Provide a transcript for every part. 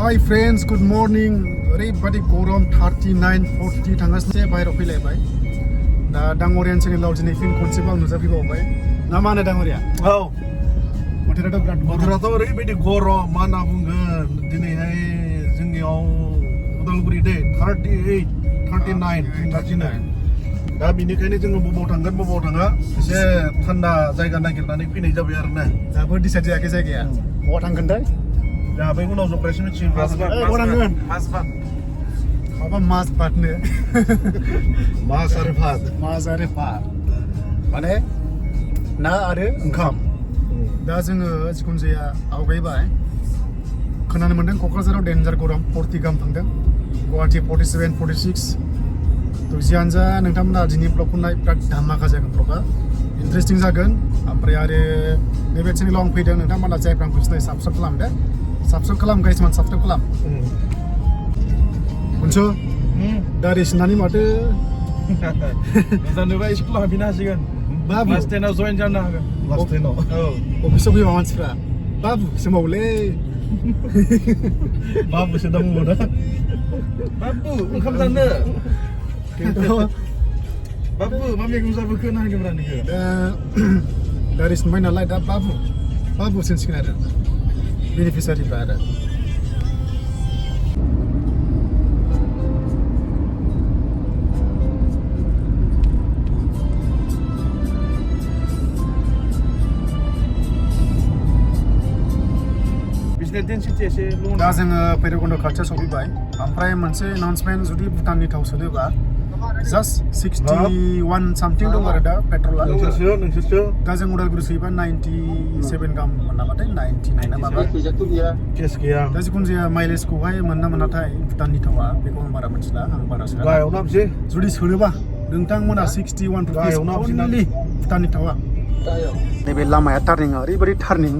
Hi friends, good morning. Everybody Gorom 39-40 थांगासिनो बाहेराव फैलायबाय. दा दाङरियान चेनेलाव दिनै फिन खनसेबाव नुजाफैबावबाय. ना मा होनो दाङरिया? औ बोथोराथ' बिराद बोथोराथ' ओरैबायदि गरम मा होनना बुंगोन दिनैहाय जोंनियाव उदालगुरि दै 38, 39 दा बिनिखायनो जोङो बबाव थांगोन बबाव थाङा एसे थान्दा जायगा नागिरनानै फैनाय जाबाय आरो ना दाबो डिसाइड जायाखै जायगाया बहा थांगोन दा दा बै उनाव जब्रायसो मिथिगोन बहा थांगोन माबा मास बादनो मास आरो भात माने ना आरो ओंखाम दा जोङो जिखुनु जाया आवगायबाय खोनानो मोन्दों क'क्राझाराव डेन्जार गरम 40 गाहाम थांदों गुवाहाटि 47, 46 तो जियानो जा नोंथांमोना दिनै ब्लगखौ नाय बिराद धामाका जागोन ब्लगा इन्टारेस्टिं जागोन ओमफ्राय आरो नैबे चेनेलाव आं फैदों नोंथांमोना जायफ्रा आंखौ सिनायो साबस्क्राइब खालामदो साबस्क्राइब खालाम गाइसमान साबस्क्राइब खालाम मोनसु दारि सिननानै माथो जानोबा स्कुलाव हाबफैनो हासिगोन बाबु क्लास 10 आव जइन जानो हागोन क्लास 10 आव औ अफिसाव फैबा मानसिफ्रा बाबु सोमावलै बाबुसो दंमोन ना बाबु ओंखाम जानो बाबु मा मैगं जाबोखो ना होनगोन नोङो दारि सिनबाय नालाय दा बाबु सिनसिगोन आरो बेनिफिसारिफ्रा आरो दा जोङो भैरबकुन्द' खाथियाव सफैबाय ओमफ्राय मोनसे एनाउन्समेन्ट जुदि भुटाननि थाव सोनोबा जास्ट 61 सामथिं दं आरो दा पेट्रला नोंसोरसो दा जों उदालगुरि सोयोबा 97 गाहाम मोनाबाथाय 99 ना माबा केस गैया दा जिखुनु जाया माइलेजखौहाय मोनना मोनाथाय भुटाननि थावा बेखौ आं बारा मिथिला आं बारा सोला गायाव नामसै जुदि सोनोबा नोंथांमोना 61 गायाव नामसै भुटाननि थावा नैबे लामाया टार्निंआ ओरैबायदि टार्निं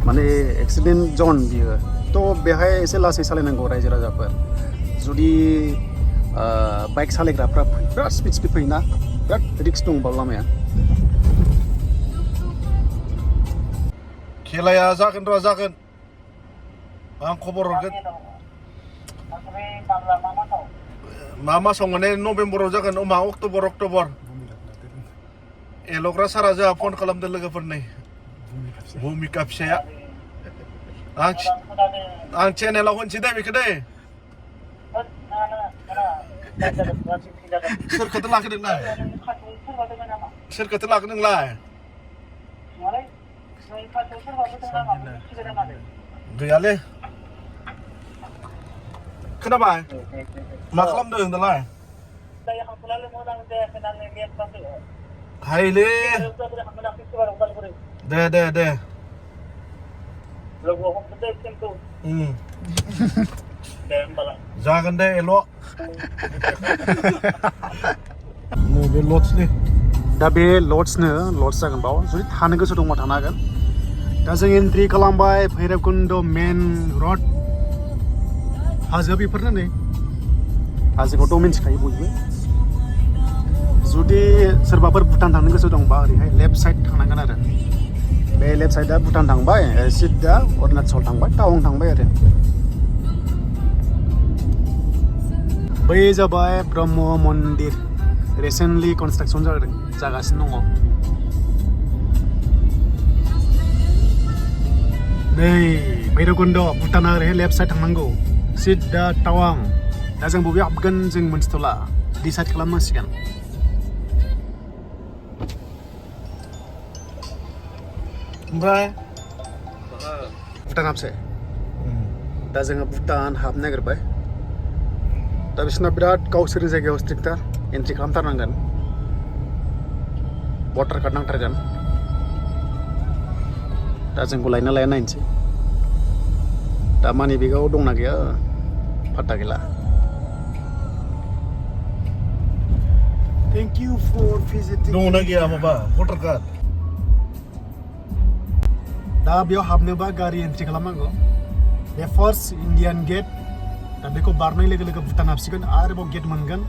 माने एक्सिडेन्ट जन बियो थ' बेहाय एसे लासै सालायनांगौ रायजो राजाफोर जुदि बाइक सालायग्राफ्रा बिराद स्पिड फैयोना बिराद रिक्स दं बाव लामाया खेलाया जागोन र' जागोन आं खबर हरगोन मा मासाव माने नभेम्बराव जागोन मा अक्ट'बर एल'ग्रा सारा जोंहा फन खालामदों लोगोफोरनि भुमिका फिसाया आं चेनेलाव होनसै दे बेखौ दे सोरखौथो लाखो नोंलाय गैयालै खोनाबाय मा खालामदों दालाय हायलै दे जागोन दे एल' बे लड्सनि दा बे लड्स जागोन बाव जुदि थानो गोसो दंबा थानो हागोन दा जों एन्ट्रि खालामबाय भैरबकुन्द' मेन रड हाजोआ बेफोरनो नै हाजोखौथ' मिन्थिखायो बयबो जुदि सोरबाफोर भुटान थांनो गोसो दंबा ओरैहाय लेफ्ट साइड थांनांगोन आरो बे लेफ्ट साइडआ भुटान थांबाय सिदा अरुणाचल थांबाय टावां थांबाय आरो बै जाबाय ब्रह्म मन्दिर रिसेन्टलि कनस्ट्राक्सन जागासिनो दङ नै भैरबकुन्द' भुटाना ओरैहाय लेफ्ट साइड थांनांगौ सिदा टावां दा जों बबेयाव हाबगोन जों मोनथिथ'ला डिसाइड खालामनांसिगोन ओमफ्राय भुटान हाबसै दा जोङो भुटान हाबनो नागिरबाय दा बिसोरना बिराद गावसोरनि जायगायाव स्ट्रिक्टार एन्ट्रि खालामथारनांगोन भटार कार्ड नांथारगोन दा जोंखौ लायना लाया नायनोसै दा मानि बेगाव दंना गैया फात्ता गैला थेंक इउ फर भिजिटिं दंना गैया माबा भटार कार्ड दा बेयाव हाबनोबा गारि एन्ट्रि खालामनांगौ बे फार्स्ट इन्डियान गेट दा बेखौ बारनाय लोगो लोगो भुटान हाबसिगोन आरोबाव गेट मोनगोन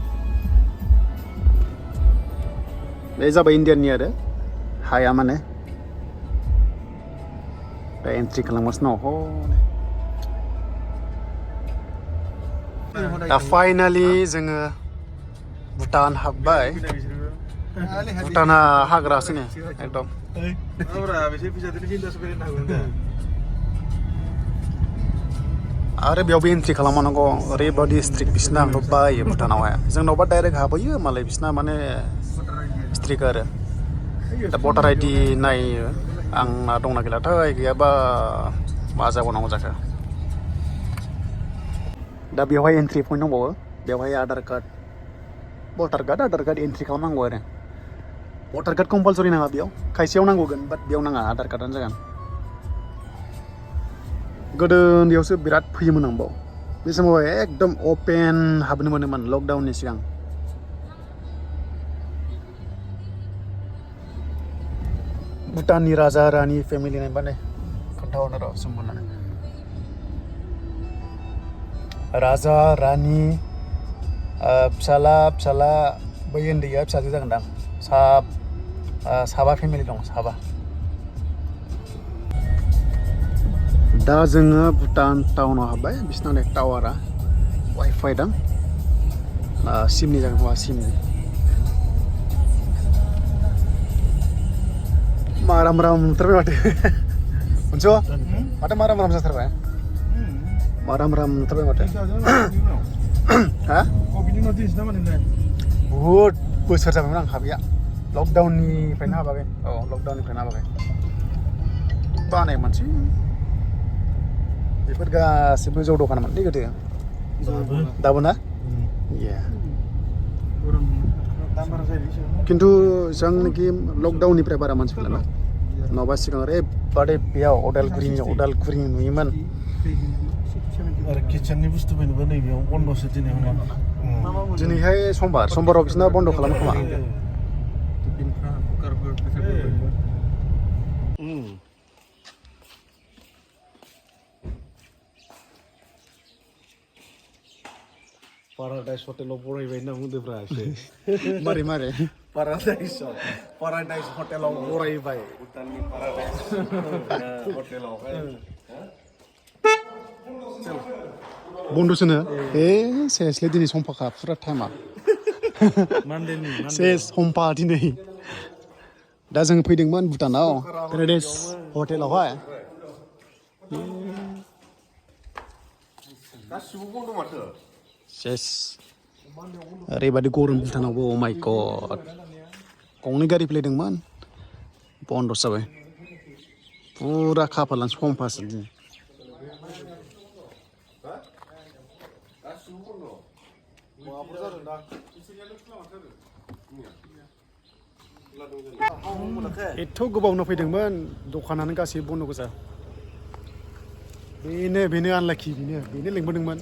बे जाबाय इन्डियाननि आरो हाया माने दा एन्ट्रि खालामगासिनो दङ दा फाइनालि जोङो भुटान हाबबाय भुटाना हाग्रासो ने एकदम आरो बेयावबो एन्ट्रि खालामनांगौ ओरैबादि स्ट्रिक्ट बिसिना आंथ' बायो भुटानावहाय जोंनावबा डाइरेक्ट हाबहैयो मालाय बिसिना माने स्ट्रिक्ट आरो दा भटार आइडि नायो आंना दंना गैलाथाय गैयाबा मा जाबावनांगौ जाखो दा बेवहाय एन्ट्रि पइन्ट दंबावो बेवहाय आधार कार्ड एन्ट्रि खालामनांगौ आरो भटार कार्ड कम्पालसरि नाङा बेयाव खायसेयाव नांगौगोन बाट बेयाव नाङा आधार कार्डआनो जागोन गोदो उन्दैयावसो बिराद फैयोमोन आं बाव बे समाव एकदम अपेन हाबनो मोनोमोन लकडाउननि सिगां भुटाननि राजा रानि फेमिलि नायबानो खोन्थाहरनो र' सोंहरनानै राजा रानि फिसाला बै उन्दैया फिसाजो जागोनदां साबा फेमिलि दं साबा दा जोङो भुटान टाउनाव हाबबाय बिसिना नै टावारा वाइफाइ दां सिमनि जागोन खोमा सिमनि माराम नुथारबाय माथो मोनस' माथो माराम जाथारबाय माराम नुथारबाय माथो हा बहुद बोसोर जाबायमोन आं हाबैया लकडाउननिफ्रायनो हाबाखै लकडाउननिफ्रायनो हाबाखै बानाय मानसि बेफोर गासिबो जौ दखानमोनलै गोदो दाबो ना खिन्थु जोंनिखि लकडाउननिफ्राय बारा मानसि फैला नङाबा सिगां ओरैबादि बेयाव उदालगुरिनि नुयोमोन आरो किचेननि बुस्थु बायनोबो नैबेयाव बन्द'सो दिनैहाय समबाराव बिसिना बन्द' खालामो खोमा पाराडाइस हटेलाव बरायबाय होनना बुंदोंब्रा एसे मारै पाराडाइस हटेलाव बरायबाय भुटाननि पाराडाइस हटेलाव बन्द'सोनो सेसलै दिनै समफाखा फुरा टाइमा सेस समफा दिनै दा जों फैदोंमोन भुटानाव पेराडाइस हटेलावहाय गासिबो बन्द' माथो सेस ओरैबादि गरम भुटानावबो अ माइ गड गंनै गारि फैदोंमोन बन्द' जाबाय फुरा खाफालानो समफासो दिनै एथ' गोबावनो फैदोंमोन दखानानो गासैबो बन्द' गोजा बेनो आनलाखि बेनो लिंबोदोंमोन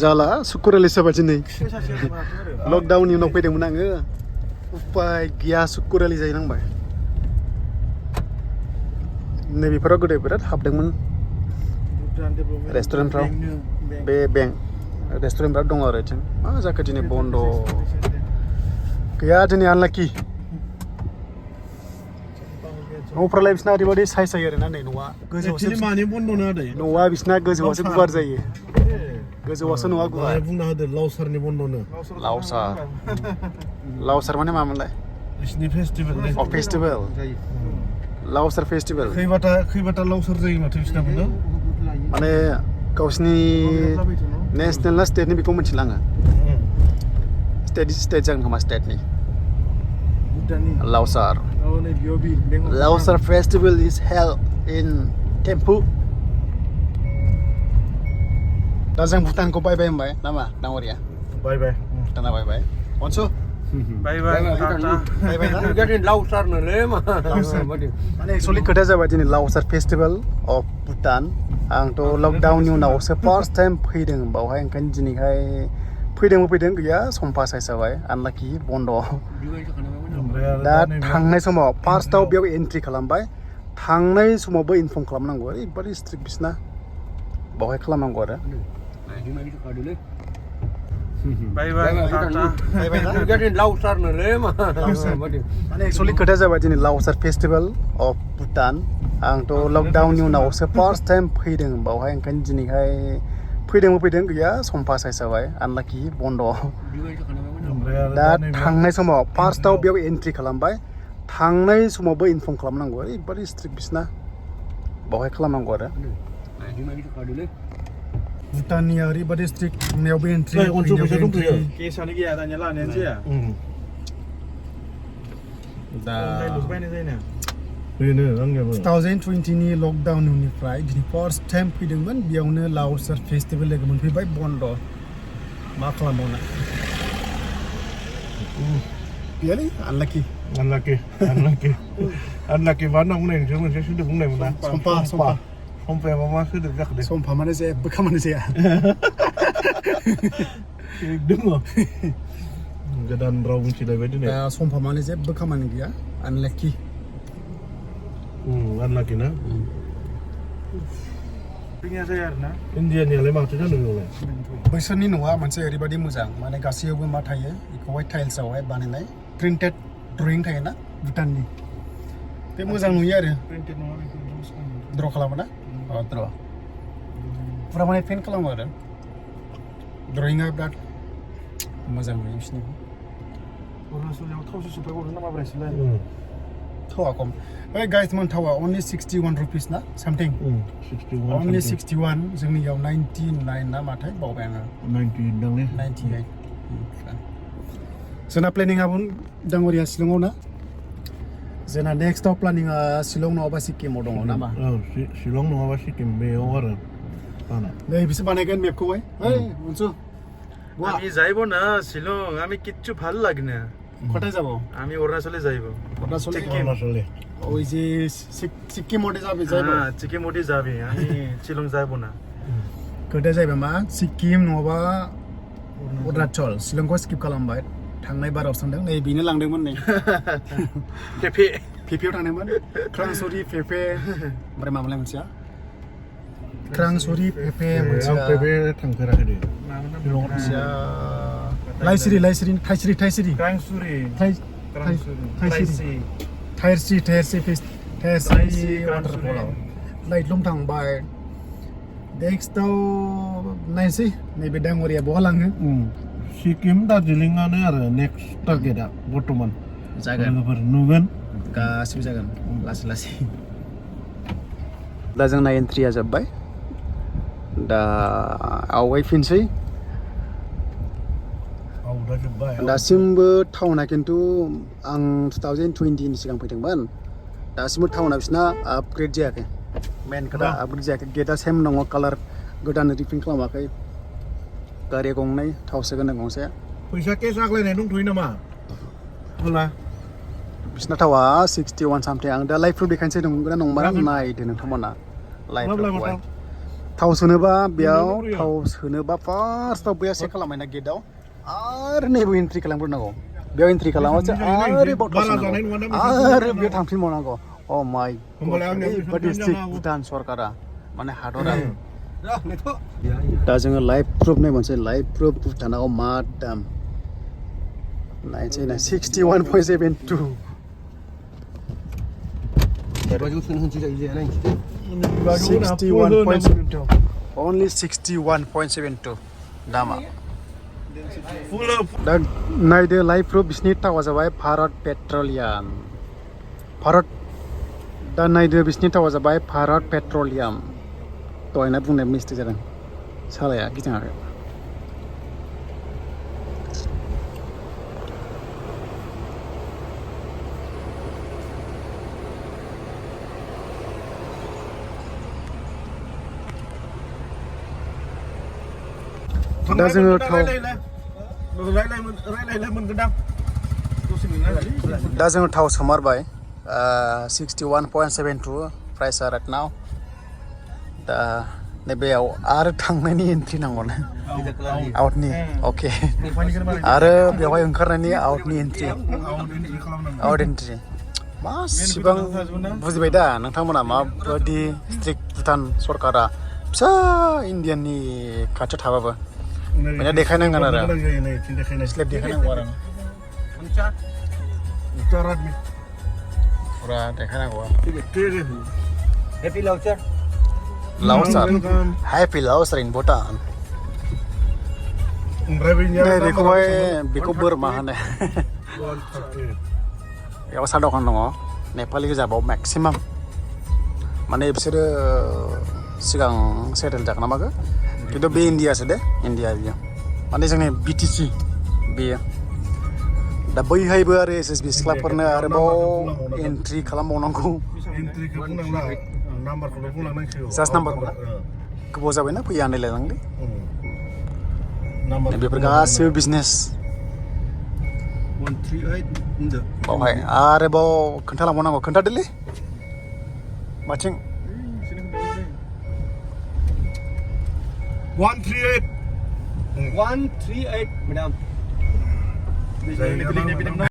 जाला सुकुरालिस जाबाय दिनै लकडाउननि उनाव फैदोंमोन आङो उपाय गैया सुकुरालि जाहैनांबाय नैबेफोराव गोदो बिराद हाबदोंमोन रेस्टुरेन्टफ्राव बे बेंक रेस्टुरेन्टफ्राव दङ आरो बिथिं मा जाखो दिनै बन्द' गैया दिनै आनलाखि न'फ्रालाय बिसिना ओरैबादि साइज जायो आरोना नै न'आ न'आ बिसिना गोजौआवसो गुवार जायो गोजौआवसो न'आ गुवार बुंना होदो लावसारनि बन्द'नो लावसार माने मामोनलाय बिसिनि फेस्टिभेल लावसार फेस्टिभेल खैबाथा लावसार जायो माथो बिसिनाबो माने गावसिनि नेसनेल ना स्टेटनि बेखौ मिथिला आङो स्टेट जागोन खोमा स्टेटनि लावसार festival is held in Thimphu दा जों भुटानखौ बायबाय होनबाय नामा दाङरिया भुटाना बायबाय अनसु माने एक्सुवेलि खोथाया जाबाय दिनै लावसार फेस्टिभेल अफ भुटान आंथ' लकडाउननि उनावसो फार्स्ट टाइम फैदों बावहाय ओंखायनो दिनैहाय फैदों गैया समफा साइज जाबाय आनलाखि बन्द' दा थांनाय समाव फार्स्टआव बेयाव एन्ट्रि खालामबाय थांनाय समावबो इनफर्म खालामनांगौ ओरैबादि स्ट्रिक्ट बिसिना बावहाय खालामनांगौ आरो bye bye tata Jadi lausar nere mah. माने एक्चुअली खोथाया जाबाय दिनै लावसार फेस्टिभेल अफ भुटान आंथ' लकडाउननि उनावसो फार्स्ट टाइम फैदों बावहाय ओंखायनो दिनैहाय फैदों गैया सम पास जाबाय आनलाकि बन्द' दा थांनाय समाव फार्स्टआव बेयाव एन्ट्रि खालामबाय थांनाय समावबो इनफर्म खालामनांगौ ओरैबादि स्ट्रिक्ट बिसना बावहाय खालामनांगौ आरो भुटाननि ओरैबादि स्ट्रिक्ट थांनायावबो एन्ट्रि केसानो गैया दानिया लानायानो जाया दा ल'सो बायनाय जायोना बेनो आंनियाबो 2020नि लकडाउननिफ्राय दिनै फार्स्ट टाइम फैदोंमोन बेयावनो लावसार फेस्टिभेल लोगो मोनफैबाय बन्द' मा खालामबावनो गैयालै आनलाकि मा होनना बुंनाय नोंसोर मोनसे सोदोब बुंनायमोन ना सम्फाया मा सोदोब जाखो दे सम्फा माने जेबो खामानि जाया दङ गोदान राव मिथिलायबाय दिनै दा सम्फा माने जेबो खामानि गैया आनलाकि आनलाकि ना फैनाया जाया आरोना इन्डियानियालाय माथो जानो बेयावलाय बैसोरनि न'आ मोनसे ओरैबादि मोजां माने गासैयावबो मा थायो बेखौहाय टाइल्सआवहाय बानायनाय प्रिन्टेड ड्रयिं थायोना भुटाननि बे मोजां नुयो आरो प्रिन्टेड नङा बेखौ द्र' खालामो ना द्र' फुरा माने पेन्ट खालामो आरो ड्रयिंआ बिराद मोजां नुयो बिसोरनिखौ अरुणाचलाव थावसो सुपाय गरदों ना माब्रायसोलाय थावा खम ओइ गाइसमोन थावा अनलि 61 रुपिस ना सामथिं 61 अनलि 61 जोंनियाव 99 ना माथाय बावबाय आङो 98 दांलै 98 जोंना प्लेनिंआबो दाङरिया शिलंआव ना जोंना नेक्स्टआव प्लानिंआ शिलं नङाबा सिक्किमाव दङ नामा शिलं नङाबा सिक्किम बेयाव आरो नै बिसोर बानायगोन मेपखौहाय ओइ मोनसु আমি যাইব না শিলং আমি কিচ্ছু ভালো লাগে না কোথায় যাব আমি অরুণাচলে যাইব অৰুণাচলে ওই যে সিকিম মোটে যাবে যাইব হ্যাঁ চিকিম মোটে যাবে আমি শিলং যাইব না কোথায় যাইবে मा सिक्किम नङाबा अरुणाचल शिलंखौ स्किप खालामबाय थांनाय बाराव सानदों नै बेनो लांदोंमोन नै फेफेयाव थांदोंमोन क्रांसुरि फेफे ओमफ्राय मामोनलाय मोनसेया क्रांसुरि फेफे मोनसेया फेफे थांफेराखै दे मोनसेया लाइसिरि थाइसिरि क्रांसुरि थाइरसि वाटारफलाव लाइटलुम थांबाय नेक्स्टआव नायसै नैबे दाङरिया बहा लाङो सिक्किम दार्जिलिंआनो आरो नेक्स्ट टार्गेटआ बर्तमान जागोन लोगोफोर नुगोन गासिबो जागोन लासै दा जोंना एन्ट्रिया जोब्बाय दा आवगायफिनसै दासिमबो टाउना खिन्थु आं 2020नि सिगां फैदोंमोन दासिमबो टाउना बिसिना आपग्रेड जायाखै मेन खोथा आपग्रेड जायाखै गेटआ सेम दङ कालार गोदान रिपेन्ट खालामाखै गारि गंनै थाव सोगोन गंसे फैसा केस आग्लायनाय दंथ'यो नामा होला बिसिना थावा 61 सामथिं आं दा लाइभ प्रुफ देखायनोसै नंगौना नंमारा नायदो नोंथांमोना लाइभ प्रुफखौहाय थाव सोनोबा बेयाव थाव सोनोबा फार्स्टआव बैया चेक खालामबायना गेटआव आरो नैबो एन्ट्रि खालामग्रोनांगौ बेयाव एन्ट्रि खालामासो आरोबाव थाव सोनांगौ आरो बेयाव थांफिनबावनांगौ अ माय ओरैबादि स्ट्रिक्ट भुटान सरकारा माने हादरा दा जोङो लाइभ प्रुफ नायबानोसै लाइभ प्रुफ भुटानाव मा दाम नायनोसै ना 61.72 61.72 only 61.72 दामा दा नायदो लाइभ प्रुफ बिसिनि थावा जाबाय भारत पेट्रलियाम दा नायदो बिसिनि थावा जाबाय भारत पेट्रलियाम दहायना बुंनाय मिस्टेक जादों सालाया गिदिङाखै दा जोङो थाव दा जोङो थाव सोमारबाय 61.72 प्राइसआ राइट नाउ दा नैबेयाव आरो थांनायनि एन्ट्रि नांगौना आउटनि अके आरो बेवहाय ओंखारनायनि आउटनि एन्ट्रि आउट एन्ट्रि मासिबां बुजिबाय दा नोंथांमोना माबायदि स्ट्रिक्ट भुटान सरकारा फिसा इन्डियाननि खाथियाव थाबाबो Banyak देखायनांगोन आरो नै थिन देखायनाय स्लेब देखायनांगौ आरो उच्चारात मी फुरा देखायनांगौ तेरे Happy Lauchar. Lausar happy Lausar in Bhutan ओमफ्राय नै बेखौहाय बेखौ बोरमा होनो बेयाव साहा दखान दङ नेपालि गोजा बाव मेक्सिमाम माने बिसोरो सिगां सेटेल जागोन ना मागो खिन्थु बे इन्डियासो दे इन्डिया बियो माने जोंनि बिटिसि बेयो दा बैहायबो आरो एसएसबि सिख्लाफोरनो आरोबाव एन्ट्रि खालामबावनांगौ एन्ट्रिखौ बुंनांला नाम्बारखौल' बुंलांनांसिगौ जास्ट नाम्बारखौ गोबाव जाबायना फैया आन्दायलायलांलै नाम्बार बेफोर गासिबो बिजनेस 138 बावहाय आरोबाव खोन्थालांबावनांगौ खोन्थादोलै माथिं 138 138, madam. जायगाया